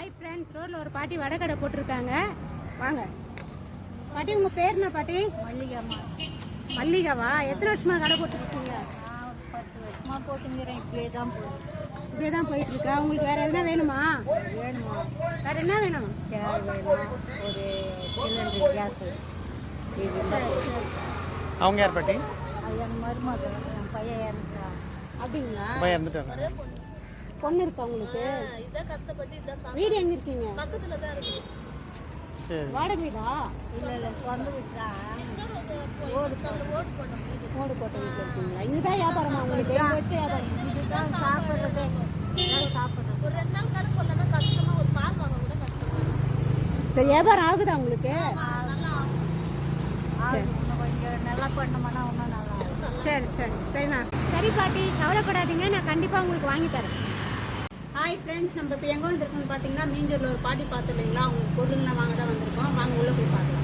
Hi friends, ரோட்ல ஒரு பாட்டி வடை கடை போட்டிருக்காங்க. வாங்க பாட்டி, உங்க பேர் என்ன பாட்டி? மல்லிகாமா. மல்லிகாவா? எத்தனை வருஷமா கடை போட்டுருக்கீங்க? 10 வருஷமா போட்டுங்கிறேன். இப்படியே தான் போயிட்டு இருக்கா. உங்களுக்கு வேற எதுனா வேணுமா? வேணுமா? வேற என்ன வேணும்? சேர் வேணும், ஒரு சிலிண்டர் கேஸு. அவங்க யார் பாட்டி? அது என் மருமகள், என் பையன் இறந்துட்டான். அப்படிங்களா? பையன் இருந்துட்டாங்க. பொண்ணு இருக்கா உங்களுக்கு? வீடு எங்க இருக்கீங்க? பக்கத்துல தான் இருக்கு. சரி. வாடகை வீடா? இல்லை சொந்த வீடு தான். ஓடு போட்ட வீட்டில் இருக்கீங்களா? இங்கதான் வியாபாரமா உங்களுக்கு? இங்க வச்சு வியாபாரம்? இதுதான் சாப்பிட்றது. சாப்பிட்றது. ஒரு 2 நாள் கடை போடலன்னா கஷ்டமா, ஒரு பால் வாங்க கூட கஷ்டம். சரி, வியாபாரம் ஆகுதா உங்களுக்கு? கொஞ்சம் நல்லா பண்ணோம்னா இன்னும் நல்லா இருக்கும். சரி சரி சரிண்ணா. சரி பாட்டி, கவலைப்படாதீங்க, நான் கண்டிப்பாக உங்களுக்கு வாங்கி தரேன். ஹாய் ஃப்ரெண்ட்ஸ், நம்ம இப்போ எங்கே வந்திருக்கோம்னு பார்த்தீங்கன்னா, மீஞ்சூரில் ஒரு பாட்டி பார்த்துருந்தீங்களா? அவங்க பொருள்லாம் வாங்க தான் வந்திருக்கோம். வாங்க உள்ளே போய் பார்க்கலாம்.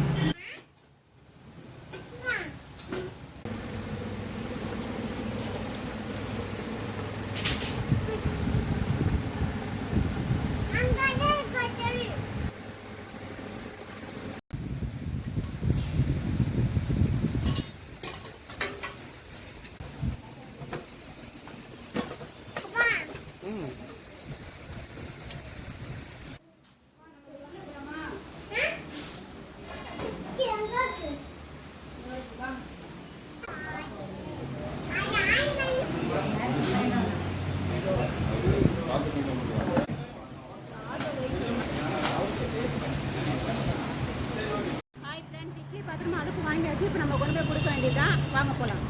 ஹாய் ஃப்ரெண்ட்ஸ், இட்லி பத்திரமா அடுப்பு வாங்கியாச்சு. இப்போ நம்ம கொண்டு போய் கொடுக்க வேண்டியதுதான். வாங்க போகலாம்.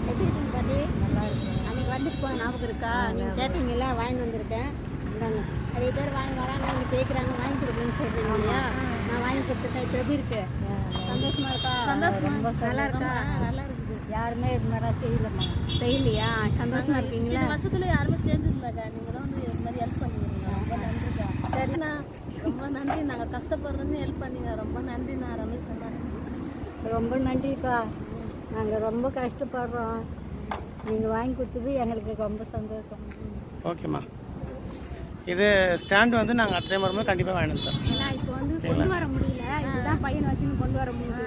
எப்படி இருக்குங்க பாட்டி? நல்லா இருக்கும். அன்றைக்கி வந்துட்டு போன ஞாபகம் இருக்கா? நீங்கள் கேட்டீங்கல்ல, வாங்கி வந்திருக்கேன். இந்தாங்க, நிறைய பேர் வாங்கி வராங்க, அவங்க கேட்குறாங்க, வாங்கி கொடுக்கணும்னு சொல்கிறீங்க இல்லையா? நான் வாங்கி கொடுத்துட்டேன். இப்போ எப்படி இருக்கு? சந்தோஷமா இருக்கா? ரொம்ப நல்லா இருக்கா? நல்லா இருக்குது. யாருமே இது மாதிரி செய்யலம்மா. செய்யலையா? சந்தோஷமா இருக்கீங்களா? இந்த வருஷத்துல யாருமே சேர்ந்துருந்தாக்கா, நீங்க தான் வந்து இது மாதிரி ஹெல்ப் பண்ணுவீங்க. ரொம்ப நன்றிக்கா. சரிண்ணா, ரொம்ப நன்றி. நாங்கள் கஷ்டப்படுறோன்னு ஹெல்ப் பண்ணீங்க. ரொம்ப நன்றிண்ணா. ரமேஷ் அண்ணா, ரொம்ப நன்றிப்பா. நாங்கள் ரொம்ப கஷ்டப்படுறோம். நீங்கள் வாங்கி கொடுத்தது எங்களுக்கு ரொம்ப சந்தோஷம். ஓகேம்மா. இது ஸ்டாண்ட் வந்து நாங்கள் அடுத்த டைம் வரும்போது கண்டிப்பாக வாங்கிட்டு தரோம். ஏன்னா இப்போ வந்து கொண்டு வர முடியல. இதுதான் பையனை வச்சுன்னு கொண்டு வர முடியுது.